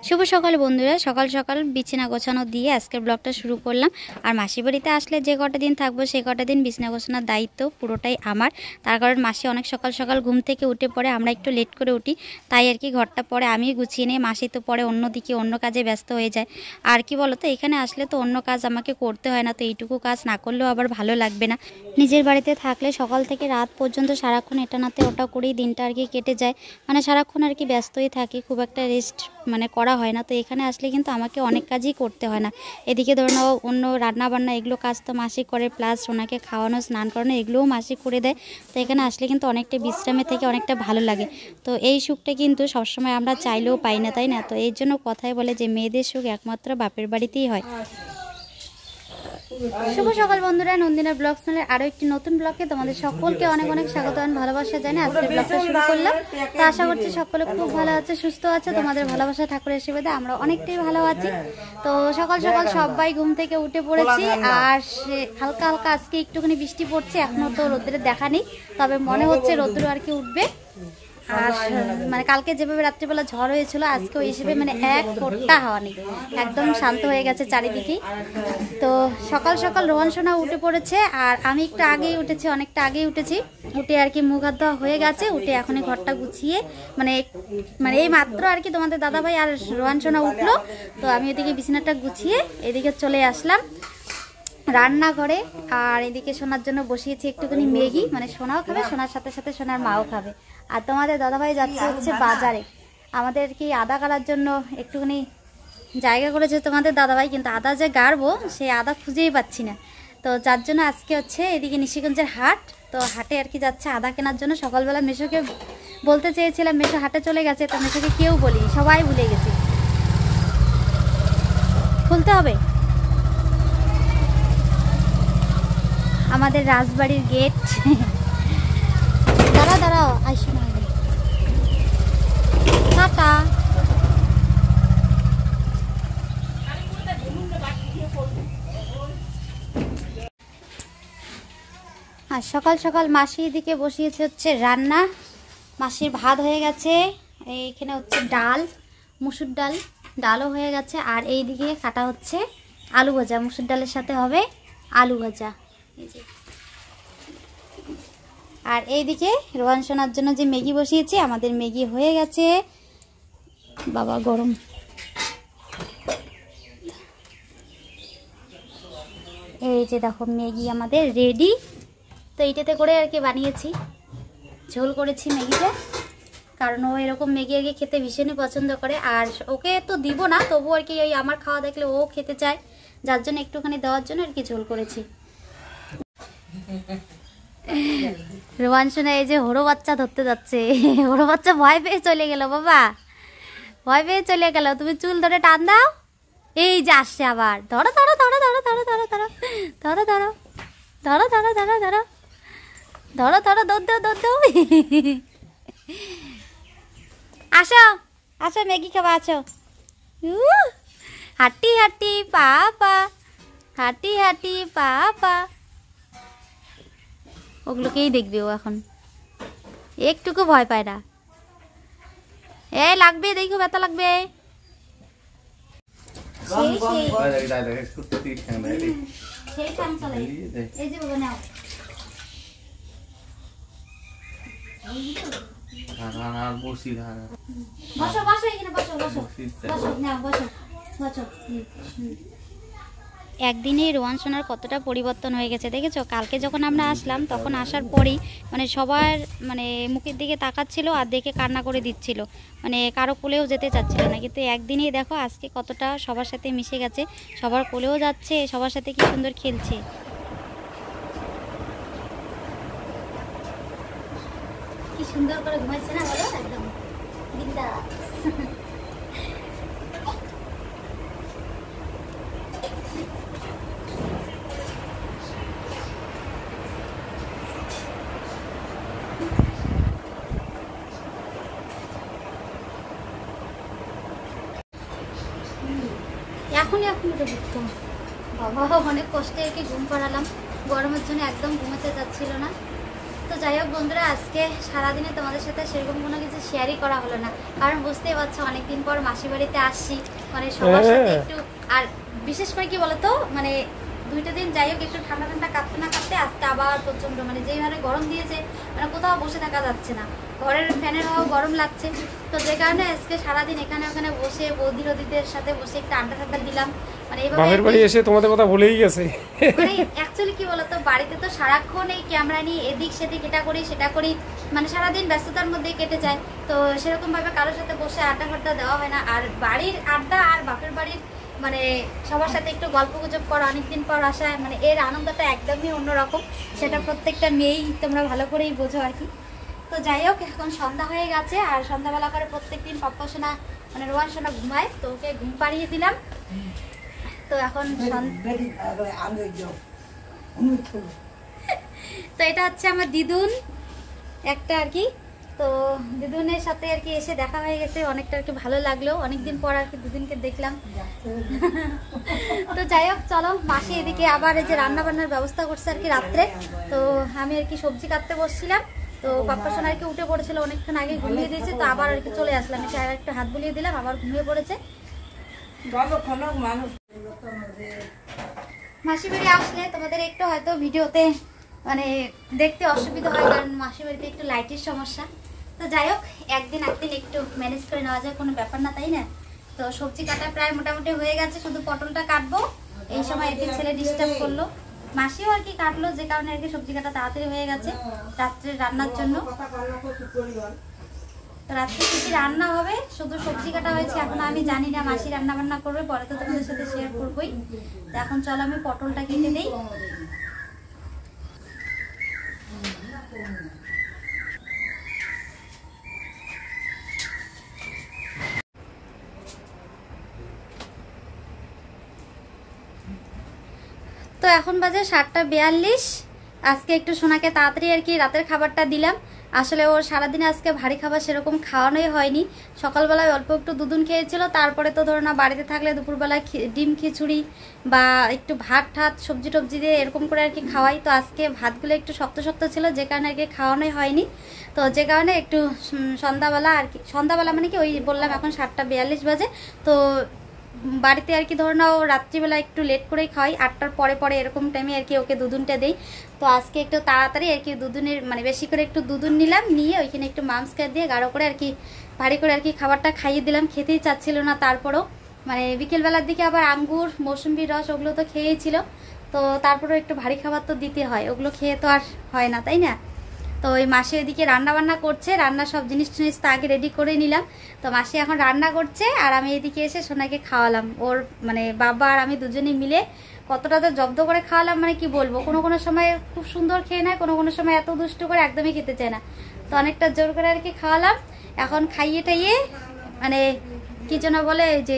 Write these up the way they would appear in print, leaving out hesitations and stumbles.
শুভ সকাল বন্ধুরা, সকাল সকাল বিছানা গোছানো দিয়ে আজকের ব্লগটা শুরু করলাম। আর মাসি বাড়িতে আসলে যে কটা দিন থাকবো সেই কটা দিন বিছানা গোছানোর দায়িত্ব পুরোটাই আমার। তার কারণ মাসি অনেক সকাল সকাল ঘুম থেকে উঠে পড়ে, আমরা একটু লেট করে উঠি, তাই আর কি ঘরটা পরে আমি গুছিয়ে নিই। মাসি তো পরে অন্যদিকে অন্য কাজে ব্যস্ত হয়ে যায়। আর কি বলো তো, এখানে আসলে তো অন্য কাজ আমাকে করতে হয় না, তো এইটুকু কাজ না করলেও আবার ভালো লাগবে না। নিজের বাড়িতে থাকলে সকাল থেকে রাত পর্যন্ত সারাক্ষণ এটা নাতে ওটা করেই দিনটা আর কি কেটে যায়, মানে সারাক্ষণ আর কি ব্যস্তই থাকি, খুব একটা রেস্ট মানে করা হয় না। তো এখানে আসলে কিন্তু আমাকে অনেক কাজই করতে হয় না। এদিকে ধরো নাও অন্য রান্না বান্না এগুলো কাজ তো মাসি করে, প্লাস ওনাকে খাওয়ানো স্নান করানো এগুলোও মাসি করে দেয়। তো এখানে আসলে কিন্তু অনেকটা বিশ্রামে থেকে অনেকটা ভালো লাগে। তো এই সুখটা কিন্তু সবসময় আমরা চাইলেও পাই না, তাই না? তো এই জন্য কথাই বলে যে মেয়েদের সুখ একমাত্র বাপের বাড়িতেই হয়। শুভ সকাল বন্ধুরা, নন্দিনা ব্লগ চ্যানেলে আরো একটি নতুন ব্লগে তোমাদের সকলকে অনেক অনেক স্বাগত আর ভালোবাসা জানাই। আজকে ব্লগটা শুরু করলাম। তো আশা করছি সকলে খুব ভালো আছে, সুস্থ আছে। তোমাদের ভালোবাসা ঠাকুরের আশীর্বাদে আমরা অনেকটাই ভালো আছি। তো সকাল সকাল সবাই ঘুম থেকে উঠে পড়েছি, আর হালকা হালকা আজকে একটুখানি বৃষ্টি পড়ছে, এখনো তো রোদ্রের দেখা নেই, তবে মনে হচ্ছে রোদ্র আর কি উঠবে। আর মানে কালকে যেভাবে রাত্রিবেলা ঝড় হয়েছিল, আজকে ওই হিসেবে মানে এক ফোঁটা হাওয়া নেই, একদম শান্ত হয়ে গেছে চারিদিকেই। তো সকাল সকাল রোহান সোনা উঠে পড়েছে, আর আমি একটু আগেই উঠেছি, অনেকটা আগেই উঠেছি। উঠে আর কি মুখ হাত ধোয়া হয়ে গেছে, উঠে এখনই ঘরটা গুছিয়ে মানে এই মাত্র আর কি তোমাদের দাদাভাই আর রোহান সোনা উঠলো। তো আমি এদিকে বিছানাটা গুছিয়ে এদিকে চলে আসলাম রান্নাঘরে। আর এদিকে সোনার জন্য বসিয়েছি একটুখানি ম্যাগি, মানে সোনাও খাবে, সোনার সাথে সাথে সোনার মাও খাবে। আর তোমাদের দাদাভাই যাচ্ছে হচ্ছে বাজারে, আমাদের কি আদা কাটার জন্য একটুখানি জায়গা করেছে তোমাদের দাদাভাই, কিন্তু আদা যে গাড়বো সেই আদা খুঁজেই পাচ্ছি না। তো যার জন্য আজকে হচ্ছে এদিকে নিশিগঞ্জের হাট, তো হাটে আর কি যাচ্ছে আদা কেনার জন্য। সকালবেলা মেশোকে বলতে চেয়েছিলাম, মেশো হাটে চলে গেছে, তো মেশোকে কেউ বলিনি, সবাই ভুলে গেছি। খুলতে হবে আমাদের রাজবাড়ির গেট। দাঁড়াও দাঁড়াও, আইসো না, টাটা। আর সকাল সকাল মাসি দিকে বসিয়েছে হচ্ছে রান্না। মাসির ভাত হয়ে গেছে, এইখানে হচ্ছে ডাল, মুসুর ডাল, ডালও হয়ে গেছে। আর এই দিকে কাটা হচ্ছে আলু ভাজা, মুসুর ডালের সাথে হবে আলু ভাজা। আর এইদিকে রোহান সোনার জন্য যে ম্যাগি বসিয়েছি, আমাদের ম্যাগি হয়ে গেছে। বাবা গরম। এই যে দেখো ম্যাগি আমাদের রেডি। তো এইটাতে করে আর কি বানিয়েছি, ঝোল করেছি ম্যাগিটা, কারণ ও এরকম ম্যাগি আগে খেতে ভীষণই পছন্দ করে। আর ওকে তো দিব না, তবু আর কি ওই আমার খাওয়া দেখলে ও খেতে চায়, যার জন্য একটুখানি দেওয়ার জন্য আর কি ঝোল করেছি। রোহান সোনা এই যে হরো বাচ্চা ধরতে যাচ্ছে, হরো বাচ্চা ভয় পেয়ে চলে গেল, বাবা ভয় পেয়ে চলে গেল। তুমি চুল ধরে টান দাও, এই যে আসছে আবার। ধরো ধরো ধরো ধরো ধরো ধরো ধরো ধরো ধরো ধরো ধরো ধরো ধরো ধরো ধরো, দৌড় দাও দৌড় দাও। আসো আসো, ম্যাগি খাবা, আছো। হাঁটি হাঁটি পা পা, হাঁটি হাঁটি পা পা, ওগুলোকেই দেখবে ও এখন, একটুকু ভয় পায় না। এ লাগবে, দেখো ব্যথা লাগবে। বসো বসো এখানে, বসো বসো বসো, নাও বসো বসো। একদিনেই রোহান সোনার কতটা পরিবর্তন হয়ে গেছে দেখেছো। কালকে যখন আমরা আসলাম, তখন আসার পরেই মানে সবার মানে মুখের দিকে তাকাচ্ছিল আর দেখে কান্না করে দিচ্ছিল, মানে কারো কোলেও যেতে চাচ্ছিল না। কিন্তু একদিনেই দেখো আজকে কতটা সবার সাথে মিশে গেছে, সবার কোলেও যাচ্ছে, সবার সাথে কি সুন্দর খেলছে। কি সুন্দর করে ঘুমাইছে না, বলো একদম বিন্দাস। এখনই উঠে পড়তো, বাবা অনেক কষ্টে আর কি ঘুম পাড়ালাম, গরমের জন্য একদম ঘুমাতে যাচ্ছিল না। তো যাই হোক বন্ধুরা, আজকে সারাদিনে তোমাদের সাথে সেরকম কোনো কিছু শেয়ারই করা হলো না, কারণ বুঝতেই পারছো অনেকদিন পর মাসি বাড়িতে আসছি, মানে সবার সাথে একটু, আর বিশেষ করে কি বলতো মানে 2টা দিন যাই হোক একটু ঠান্ডা ঠান্ডা কাঁপতে না কাঁপতে আজকে আবার প্রচন্ড মানে যেইভাবে গরম দিয়েছে, মানে কোথাও বসে থাকা যাচ্ছে না, ঘরের ফ্যানের হাওয়া গরম লাগছে। তো যে কারণে আজকে সারাদিন এখানে ওখানে বসে বৌদি রদিদের সাথে বসে একটু আড্ডা টাড্ডা দিলাম। মানে বাপের বাড়ি এসে তোমাদের কথা ভুলেই গেছে। মানে অ্যাকচুয়ালি কি বলতো, বাড়িতে তো সারাক্ষণ এই ক্যামেরা নিয়ে এদিক সেদিক এটা করি সেটা করি, মানে সারাদিন ব্যস্ততার মধ্যেই কেটে যায়। তো সেরকম ভাবে কারোর সাথে বসে আড্ডা ফাড্ডা দেওয়া হয় না। আর বাড়ির আড্ডা আর বাপের বাড়ির মানে সবার সাথে একটু গল্প গুজব করা, অনেকদিন পর আসা, মানে এর আনন্দটা একদমই অন্যরকম। সেটা প্রত্যেকটা মেয়েই তোমরা ভালো করেই বোঝো আর কি। তো যাই হোক, এখন সন্ধ্যা হয়ে গেছে, আর সন্ধ্যাবেলা করে প্রত্যেকদিন পাপ্পা সোনা মানে রোয়ান সোনা ঘুমায়, তো ওকে ঘুম পাড়িয়ে দিলাম। তো এখন তো এটা হচ্ছে আমার দিদুন একটা আর কি। তো দিদুনের সাথে আর কি এসে দেখা হয়ে গেছে, অনেকটা আর কি ভালো লাগলো, অনেকদিন পর আর কি দিদুনকে দেখলাম। তো যাই হোক চলো, মাসি এদিকে আবার এই যে রান্না বান্নার ব্যবস্থা করছে আর কি রাত্রে। তো আমি আর কি সবজি কাটতে বসছিলাম, তো পাপ্পা সোনা আর কি উঠে পড়েছিল, অনেকক্ষণ আগে ঘুমিয়ে দিয়েছে, তো আবার আর কি চলে আসলাম, এসে আর একটু হাত বুলিয়ে দিলাম, আবার ঘুমিয়ে পড়েছে। মাসি বাড়ি আসলে তোমাদের একটু হয়তো ভিডিওতে মানে দেখতে অসুবিধা হয়, কারণ মাসি বাড়িতে একটু লাইটের সমস্যা। তো যাই হোক, একদিন একটু ম্যানেজ করে নেওয়া যায়, কোনো ব্যাপার না, তাই না? তো সবজি কাটা প্রায় মোটামুটি হয়ে গেছে, শুধু পটলটা কাটবো। এই সময় একদিন ছেলে ডিস্টার্ব করলো, মাসিও আর কি কাটলো, যে কারণে আর কি সবজি কাটা তাড়াতাড়ি হয়ে গেছে রাত্রে রান্নার জন্য। তো রাত্রে কি কি রান্না হবে, শুধু সবজি কাটা হয়েছে, এখন আমি জানি না, মাসি রান্না বান্না করবে, পরে তো তোমাদের সাথে শেয়ার করবোই। তো এখন চলো আমি পটলটা কেটে দিই। তো এখন বাজে 7:42। আজকে একটু সোনাকে তাড়াতাড়ি আর কি রাতের খাবারটা দিলাম। আসলে ওর সারাদিনে আজকে ভারী খাবার সেরকম খাওয়ানোই হয়নি। সকালবেলায় অল্প একটু দুধুন খেয়েছিল, তারপরে তো ধরো না বাড়িতে থাকলে দুপুরবেলায় ডিম খিচুড়ি বা একটু ভাত ঠাত সবজি টবজি দিয়ে এরকম করে আর কি খাওয়াই। তো আজকে ভাতগুলো একটু শক্ত শক্ত ছিল, যে কারণে আর কি খাওয়ানোই হয়নি। তো যে কারণে একটু সন্ধ্যাবেলা আর কি, সন্ধ্যাবেলা মানে কি ওই বললাম এখন 7:42 বাজে। তো বাড়িতে আর কি ধরো না ও রাত্রিবেলা একটু লেট করেই খাওয়াই, 8টার পরে পরে এরকম টাইমে আর কি ওকে দুধুনটা দেই। তো আজকে একটু তাড়াতাড়ি আর কি দুধুনের মানে বেশি করে একটু দুধুন নিলাম, নিয়ে ওইখানে একটু মামসকার দিয়ে গাঢ় করে আর কি ভারী করে আর কি খাবারটা খাইয়ে দিলাম। খেতেই চাচ্ছিল না, তারপরেও মানে বিকেলবেলার দিকে আবার আঙ্গুর মৌসুম্বি রস ওগুলো তো খেয়েই ছিল। তো তারপরেও একটু ভারী খাবার তো দিতে হয়, ওগুলো খেয়ে তো আর হয় না, তাই না? তো ওই মাসি এদিকে রান্না বান্না করছে, রান্নার সব জিনিস টিনিস তো আগে রেডি করে নিলাম। তো মাসি এখন রান্না করছে, আর আমি এদিকে এসে সোনাকে খাওয়ালাম। ওর মানে বাবা আর আমি দুজনেই মিলে কতটা তো জব্দ করে খাওয়ালাম, মানে কি বলবো, কোনো কোনো সময় খুব সুন্দর খেয়ে নেয়, কোনো কোনো সময় এত দুষ্ট করে একদমই খেতে চায় না। তো অনেকটা জোর করে আর কি খাওয়ালাম। এখন খাইয়ে টাইয়ে মানে কি যেন বলে যে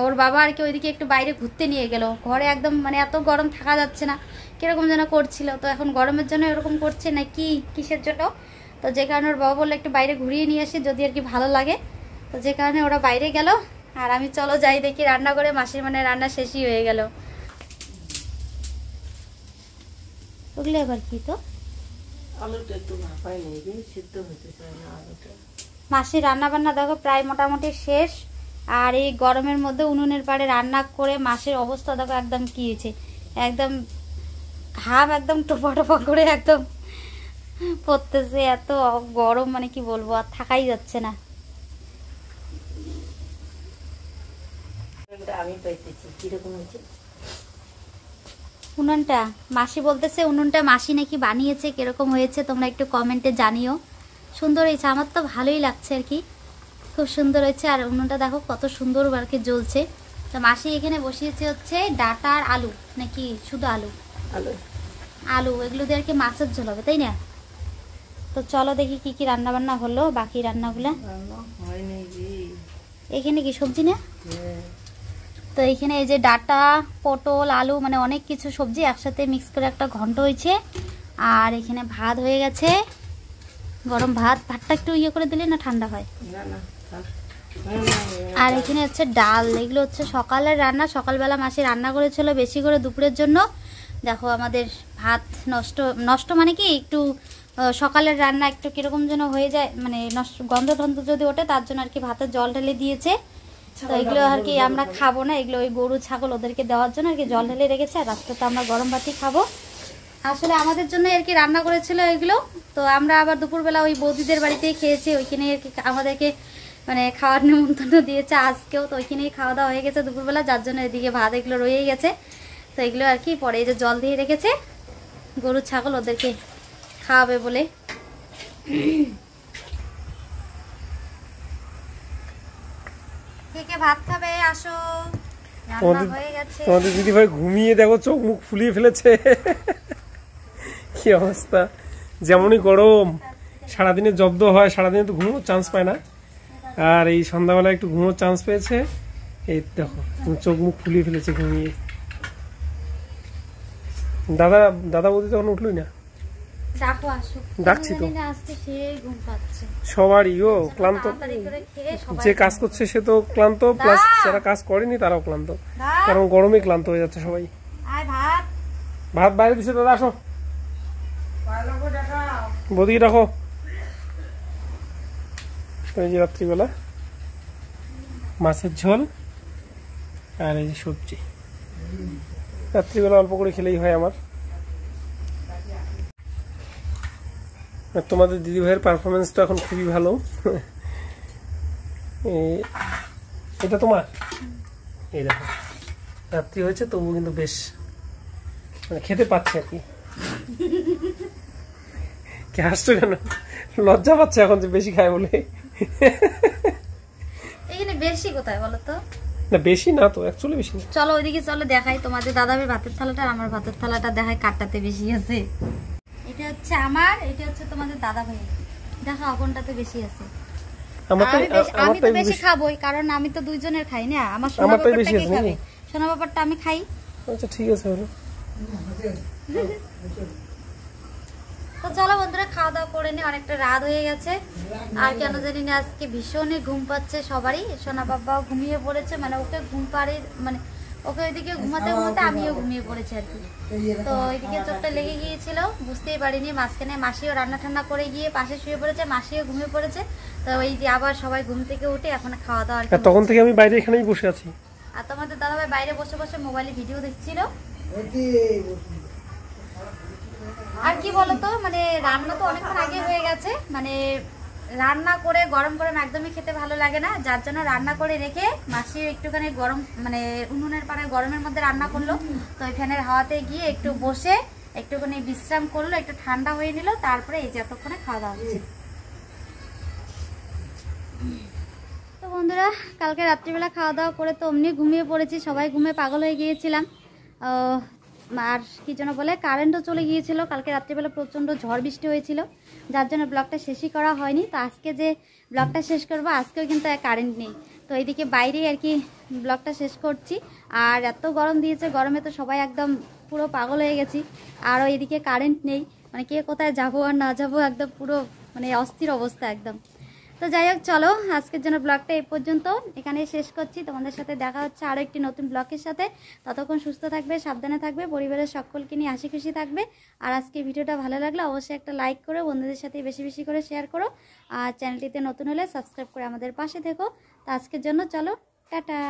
ওর বাবা আর কি ওইদিকে একটু বাইরে ঘুরতে নিয়ে গেল, ঘরে একদম মানে এত গরম থাকা যাচ্ছে না, কিরকম যেন করছিল। তো এখন গরমের জন্য এরকম করছে না কি কিসের জন্য, তো যে কারণে ওর বাবা বললো একটু বাইরে ঘুরিয়ে নিয়ে আসি যদি আর কি ভালো লাগে। তো যে কারণে ওরা বাইরে গেল, আর আমি চলো যাই দেখি রান্না করে, মাসির মানে রান্না শেষই হয়ে গেল। ওগুলো এবার কি তো আলুটা একটু ভাপাই নেই, সিদ্ধ হতে চায় না আলুটা। মাসির রান্না বান্না দেখো প্রায় মোটামুটি শেষ। আর এই গরমের মধ্যে উনুনের পাড়ে রান্না করে মাসির অবস্থা দেখো একদম কি হয়েছে, একদম ঘাম একদম টোপা টোপা করে একদম পড়তেছে, এত গরম মানে কি বলবো, আর থাকাই যাচ্ছে না। আমি পাইতেছি কিরকম হয়েছে উনুনটা, মাসি বলতেছে উনুনটা মাসি নাকি বানিয়েছে, কিরকম হয়েছে তোমরা একটু কমেন্টে জানিও। সুন্দর হয়েছে, আমার তো ভালোই লাগছে আর কি, খুব সুন্দর হয়েছে। আর উনুনটা দেখো কত সুন্দর আর কি জ্বলছে। তো মাসি এখানে বসিয়েছে হচ্ছে ডাটা আর আলু, নাকি শুধু আলু আলু আলু এগুলো দিয়ে আর কি মাছের ঝোল হবে, তাই না? তো চলো দেখি কি কি রান্না বান্না হলো, বাকি রান্নাগুলা। এখানে কি সবজি না? তো এইখানে এই যে ডাটা পটল আলু মানে অনেক কিছু সবজি একসাথে মিক্স করে একটা ঘন্ট হয়েছে। আর এখানে ভাত হয়ে গেছে, গরম ভাত। ভাতটা একটু ইয়ে করে দিলে না ঠান্ডা হয়। আর এখানে হচ্ছে ডাল, এগুলো হচ্ছে সকালের রান্না, সকালবেলা মাসি রান্না করেছিল বেশি করে দুপুরের জন্য। দেখো আমাদের ভাত নষ্ট নষ্ট মানে কি একটু সকালের রান্না একটু কীরকম যেন হয়ে যায়, মানে নষ্ট গন্ধ টন্ধ যদি ওঠে তার জন্য আর কি ভাতের জল ঢেলে দিয়েছে। তো এগুলো আর কি আমরা খাবো না, এগুলো ওই গরু ছাগল ওদেরকে দেওয়ার জন্য আর কি জল ঢেলে রেখেছে। আর রাত্রে তো আমরা গরম ভাতই খাবো। আসলে আমাদের জন্য আর কি রান্না করেছিল এগুলো। তো আমরা আবার দুপুরবেলা ওই বৌদিদের বাড়িতেই খেয়েছি, ওইখানে আর কি আমাদেরকে মানে খাওয়ার নিমন্ত্রণ দিয়েছে আজকেও। তো ওইখানেই খাওয়া দাওয়া হয়ে গেছে দুপুরবেলা, যার জন্য এদিকে ভাত এগুলো রয়েই গেছে। তো এগুলো আর কি পরে এই যে জল দিয়ে রেখেছে গরু ছাগল ওদেরকে খাওয়াবে বলে। কে কে ভাত খাবে আসো, রান্না হয়ে গেছে। তোমাদের দিদি ভাই ঘুমিয়ে দেখো চোখ মুখ ফুলিয়ে ফেলেছে। কি অবস্থা, যেমনই গরম সারাদিনে জব্দ হয়, সারাদিনে তো ঘুমোর চান্স পায় না, আর এই সন্ধ্যাবেলা একটু ঘুমোর চান্স পেয়েছে। এই দেখো চোখ মুখ ফুলিয়ে ফেলেছে ঘুমিয়ে। দাদা দাদা বৌদি তখন উঠলই না, ডাকছি তো। সবারই ও ক্লান্ত, যে কাজ করছে সে তো ক্লান্ত, প্লাস যারা কাজ করেনি তারাও ক্লান্ত, কারণ গরমে ক্লান্ত হয়ে যাচ্ছে সবাই। ভাত বাইরে দিছে দাদা, আসো বৌদিকে রাখো। এই যে রাত্রিবেলা মাছের ঝোল আর এই যে সবজি, রাত্রিবেলা অল্প করে খেলেই হয় আমার। তোমাদের দিদি ভাইয়ের পারফরমেন্সটা এখন খুবই ভালো। এটা তোমার, এই দেখো রাত্রি হয়েছে তবু কিন্তু বেশ মানে খেতে পাচ্ছে আর কি। কে হাসছো কেন? লজ্জা পাচ্ছে এখন যে বেশি খায় বলে। এখানে বেশি কোথায় বলো তো? না বেশি না তো, অ্যাকচুয়ালি বেশি না। চলো ওইদিকে চলো দেখাই তোমাদের দাদাবের ভাতের থালাটা আর আমার ভাতের থালাটা দেখাই কাটটাতে বেশি আছে। এটা হচ্ছে আমার, এটা হচ্ছে তোমাদের দাদা ভাই। দেখো কোনটাতে বেশি আছে। আমি তো বেশি খাবোই, কারণ আমি তো দুইজনের খাই না। আমার সোনা বাবারটা কি খাবে? সোনা বাবারটা আমি খাই। আচ্ছা ঠিক আছে হলো। তো চলো বন্ধুরা খাওয়া দাওয়া করে নি, অনেকটা রাত হয়ে গেছে। আর কেন জানি না আজকে ভীষণই ঘুম পাচ্ছে সবারই। সোনা বাবাও ঘুমিয়ে পড়েছে, মানে ওকে ঘুম পাড়ে, মানে ওকে ওইদিকে ঘুমাতে ঘুমাতে আমিও ঘুমিয়ে পড়েছি আর কি। তো ওইদিকে চোখটা লেগে গিয়েছিল, বুঝতেই পারিনি। মাঝখানে মাসিও রান্না ঠান্না করে গিয়ে পাশে শুয়ে পড়েছে, মাসিও ঘুমিয়ে পড়েছে। তো ওই যে আবার সবাই ঘুম থেকে উঠে এখন খাওয়া দাওয়া। তখন থেকে আমি বাইরে এখানেই বসে আছি। আর তোমাদের দাদাভাই বাইরে বসে বসে মোবাইলে ভিডিও দেখছিল। আর কি বলতো, মানে রান্না তো অনেকক্ষণ আগে হয়ে গেছে, মানে রান্না করে গরম গরম একদমই খেতে ভালো লাগে না, যার জন্য রান্না করে রেখে মাসি একটুখানি গরম মানে উনুনের পাড়ায় গরমের মধ্যে রান্না করলো। তো ওই ফ্যানের হাওয়াতে গিয়ে একটু বসে একটুখানি বিশ্রাম করলো, একটু ঠান্ডা হয়ে নিল, তারপরে এই যে এতক্ষণে খাওয়া দাওয়া হচ্ছে। তো বন্ধুরা কালকে রাত্রিবেলা খাওয়া দাওয়া করে তো অমনি ঘুমিয়ে পড়েছি, সবাই ঘুমিয়ে পাগল হয়ে গিয়েছিলাম। আর কি যেন বলে, কারেন্টও চলে গিয়েছিল। কালকে রাত্রিবেলা প্রচণ্ড ঝড় বৃষ্টি হয়েছিল, যার জন্য ব্লগটা শেষই করা হয়নি। তো আজকে যে ব্লগটা শেষ করবো, আজকেও কিন্তু কারেন্ট নেই। তো এইদিকে বাইরেই আর কি ব্লগটা শেষ করছি। আর এত গরম দিয়েছে, গরমে তো সবাই একদম পুরো পাগল হয়ে গেছি। আর এইদিকে কারেন্ট নেই, মানে কে কোথায় যাবো আর না যাবো একদম পুরো মানে অস্থির অবস্থা একদম। তো যাই হোক চলো আজকের জন্য ব্লগটা এই পর্যন্ত এখানে শেষ করছি। তোমাদের সাথে দেখা হচ্ছে আরও একটি নতুন ব্লগের সাথে। ততক্ষণ সুস্থ থাকবে, সাবধানে থাকবে, পরিবারের সকলকে নিয়ে হাসি খুশি থাকবে। আর আজকে ভিডিওটা ভালো লাগলে অবশ্যই একটা লাইক করো, বন্ধুদের সাথে বেশি বেশি করে শেয়ার করো। আর চ্যানেলটিতে নতুন হলে সাবস্ক্রাইব করে আমাদের পাশে থেকো। তো আজকের জন্য চলো টাটা।